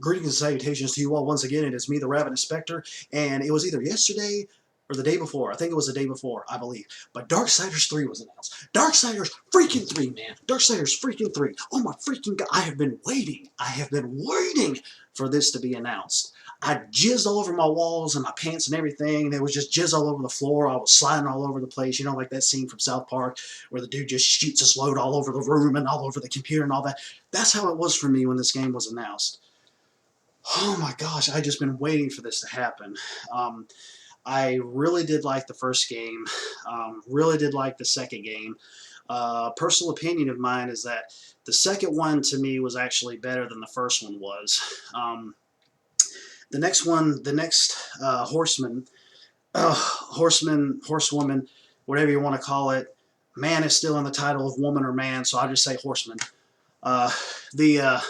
Greetings and salutations to you all once again. It is me, the Ravenous Spectre, and it was either yesterday or the day before. I think it was the day before, I believe. But Darksiders 3 was announced. Darksiders freaking 3, man. Darksiders freaking 3. Oh my freaking god. I have been waiting. I have been waiting for this to be announced. I jizzed all over my walls and my pants and everything. There was just jizz all over the floor. I was sliding all over the place. You know, like that scene from South Park where the dude just shoots his load all over the room and all over the computer and all that. That's how it was for me when this game was announced. Oh my gosh, I've just been waiting for this to happen. I really did like the first game, really did like the second game. Personal opinion of mine is that the second one to me was actually better than the first one was. The next one, the next horseman, horsewoman, whatever you want to call it, man is still in the title of woman or man, so I'll just say horseman. The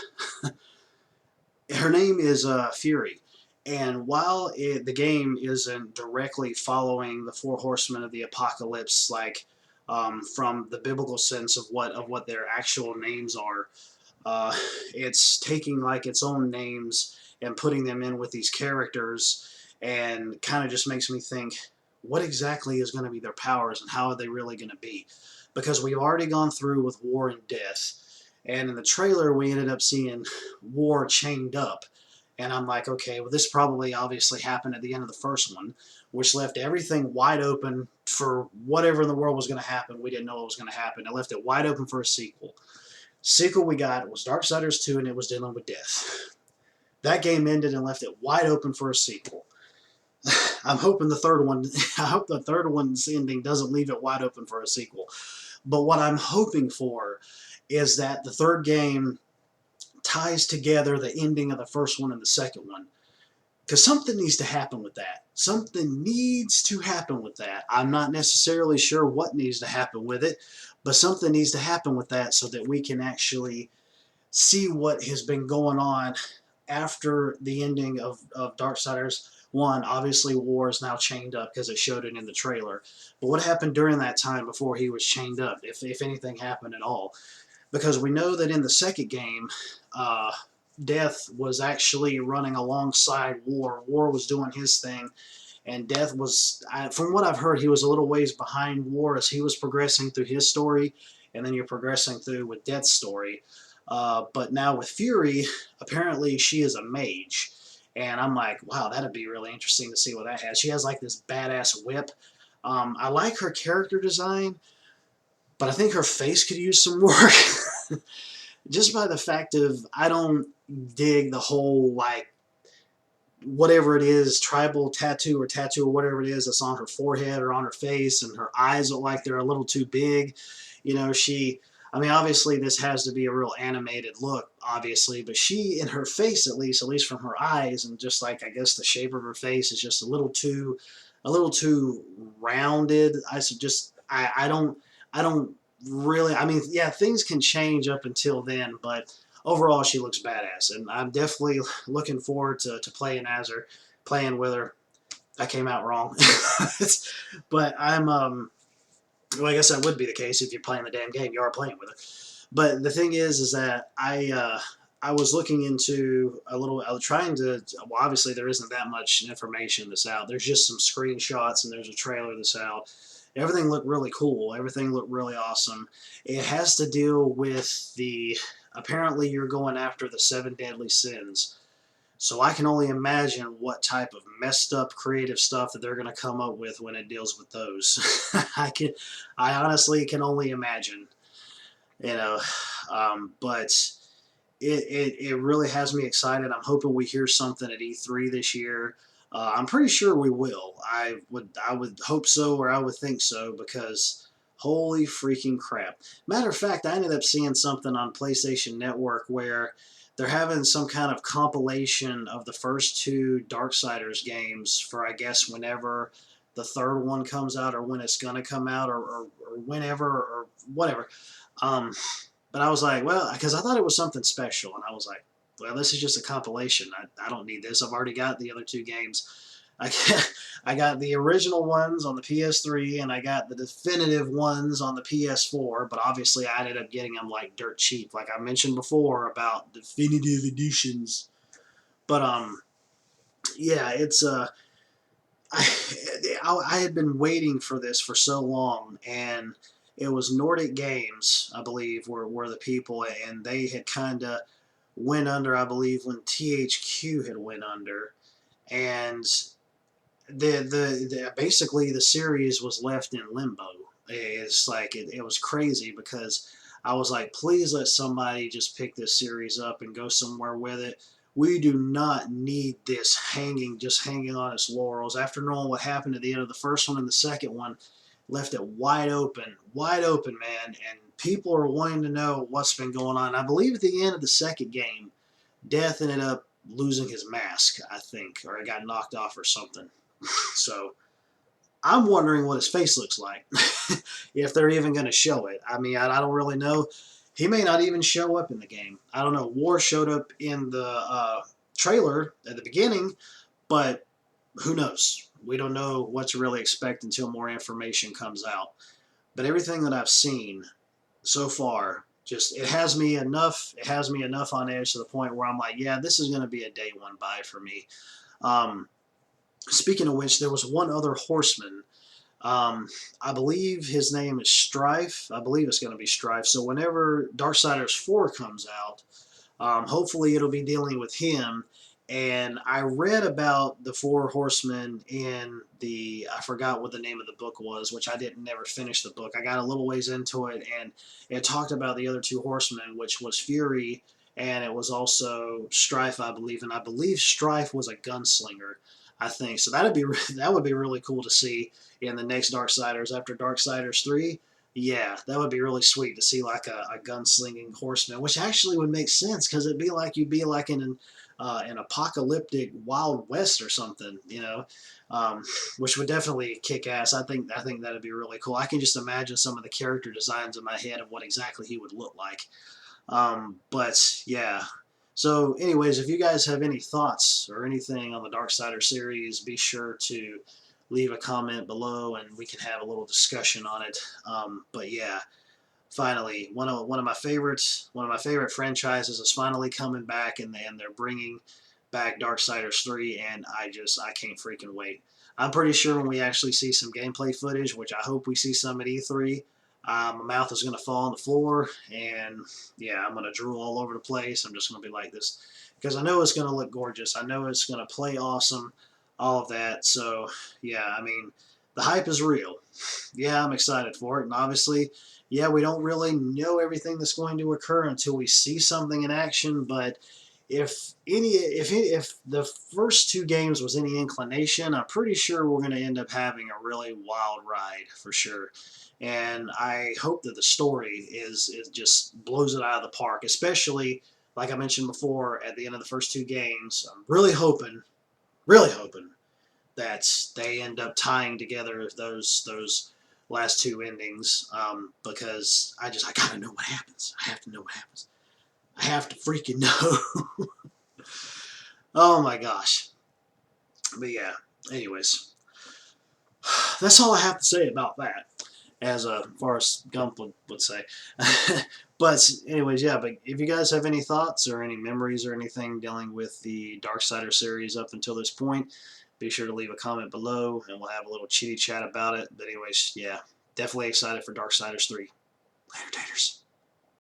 Her name is Fury, and while the game isn't directly following the four horsemen of the apocalypse, like from the biblical sense of what their actual names are, it's taking like its own names and putting them in with these characters, and kind of just makes me think, what exactly is going to be their powers and how are they really going to be? Because we've already gone through with war and death. And in the trailer, we ended up seeing war chained up. And I'm like, okay, well, this probably obviously happened at the end of the first one, which left everything wide open for whatever in the world was going to happen. We didn't know what was going to happen. It left it wide open for a sequel. Sequel we got was Darksiders 2, and it was dealing with death. That game ended and left it wide open for a sequel. I'm hoping the third one, I hope the third one's ending doesn't leave it wide open for a sequel. But what I'm hoping for is that the third game ties together the ending of the first one and the second one. Because something needs to happen with that. Something needs to happen with that. I'm not necessarily sure what needs to happen with it, but something needs to happen with that so that we can actually see what has been going on after the ending of Darksiders 1. Obviously, war is now chained up because it showed it in the trailer. But what happened during that time before he was chained up, if anything happened at all? Because we know that in the second game, Death was actually running alongside War. War was doing his thing, and Death was, from what I've heard, he was a little ways behind War as he was progressing through his story, and then you're progressing through with Death's story. But now with Fury, apparently she is a mage, and I'm like, wow, that'd be really interesting to see what that has. She has like this badass whip. I like her character design, but I think her face could use some work. Just by the fact of, I don't dig the whole, like, whatever it is, tribal tattoo or whatever it is that's on her forehead or on her face, and her eyes look like they're a little too big. You know, I mean, obviously this has to be a real animated look, obviously, but she, in her face at least from her eyes, and just like, I guess the shape of her face is just a little too rounded. I don't really, I mean, yeah, things can change up until then, but overall she looks badass, and I'm definitely looking forward to playing as her, playing with her. I came out wrong. But I'm, well, I guess that would be the case if you're playing the damn game. You are playing with her. But the thing is that I was looking into I was trying to, well, obviously there isn't that much information that's out. There's just some screenshots and there's a trailer that's out. Everything looked really cool. Everything looked really awesome. It has to deal with apparently you're going after the 7 deadly sins. So I can only imagine what type of messed up creative stuff that they're going to come up with when it deals with those. I honestly can only imagine, you know, but it really has me excited. I'm hoping we hear something at E3 this year. I'm pretty sure we will. I would hope so, or I would think so, because holy freaking crap. Matter of fact, I ended up seeing something on PlayStation Network where they're having some kind of compilation of the first 2 Darksiders games for, I guess, whenever the third one comes out, or when it's going to come out, or whenever, or whatever. But I was like, well, because I thought it was something special, and I was like, well, this is just a compilation. I don't need this. I've already got the other 2 games. I got the original ones on the PS3, and I got the definitive ones on the PS4, but obviously I ended up getting them like dirt cheap. Like I mentioned before about definitive editions. But yeah, it's I, I had been waiting for this for so long, and it was Nordic Games, I believe, were the people, and they had kind of went under, I believe, when THQ had went under, and basically the series was left in limbo. It's like it was crazy because I was like, please let somebody just pick this series up and go somewhere with it. We do not need this just hanging on its laurels. After knowing what happened at the end of the first one and the second one, left it wide open, man. And people are wanting to know what's been going on. I believe at the end of the second game, Death ended up losing his mask, I think, or it got knocked off or something. So I'm wondering what his face looks like, if they're even going to show it. I mean, I don't really know. He may not even show up in the game. I don't know. War showed up in the trailer at the beginning, but who knows? We don't know what to really expect until more information comes out. But everything that I've seen so far, just it has me enough. It has me enough on edge to the point where I'm like, yeah, this is going to be a day one buy for me. Um, Speaking of which, there was one other horseman. I believe his name is Strife. I believe it's going to be Strife. So whenever Darksiders 4 comes out, hopefully it'll be dealing with him. And I read about the four horsemen in I forgot what the name of the book was, which I didn't never finish the book. I got a little ways into it, and it talked about the other two horsemen, which was Fury, and it was also Strife, I believe. And I believe Strife was a gunslinger, I think. So that would be really cool to see in the next Darksiders after Darksiders 3. Yeah, that would be really sweet to see like a gunslinging horseman, which actually would make sense because it'd be like you'd be like in an apocalyptic Wild West or something, which would definitely kick ass. I think that'd be really cool. I can just imagine some of the character designs in my head of what exactly he would look like. But yeah. So, anyways, if you guys have any thoughts or anything on the Darksider series, be sure to leave a comment below, and we can have a little discussion on it. But yeah, finally, one of my favorite franchises is finally coming back, and they're bringing back Darksiders 3, and I can't freaking wait. I'm pretty sure when we actually see some gameplay footage, which I hope we see some at E3, my mouth is going to fall on the floor, and yeah, I'm going to drool all over the place. I'm just going to be like this because I know it's going to look gorgeous. I know it's going to play awesome, all of that. So yeah, I mean, the hype is real. Yeah, I'm excited for it, and obviously, yeah, we don't really know everything that's going to occur until we see something in action. But if the first two games was any inclination, I'm pretty sure we're going to end up having a really wild ride for sure. And I hope that the story is just blows it out of the park, especially like I mentioned before at the end of the first two games. I'm really hoping that they end up tying together those last two endings, because I gotta know what happens. I have to know what happens. I have to freaking know. Oh my gosh. But yeah, anyways, that's all I have to say about that, as Forrest Gump would say. But anyways, yeah, but if you guys have any thoughts or any memories or anything dealing with the Darksider series up until this point, be sure to leave a comment below, and we'll have a little chitty chat about it. But anyways, yeah, definitely excited for Darksiders 3. Later, taters.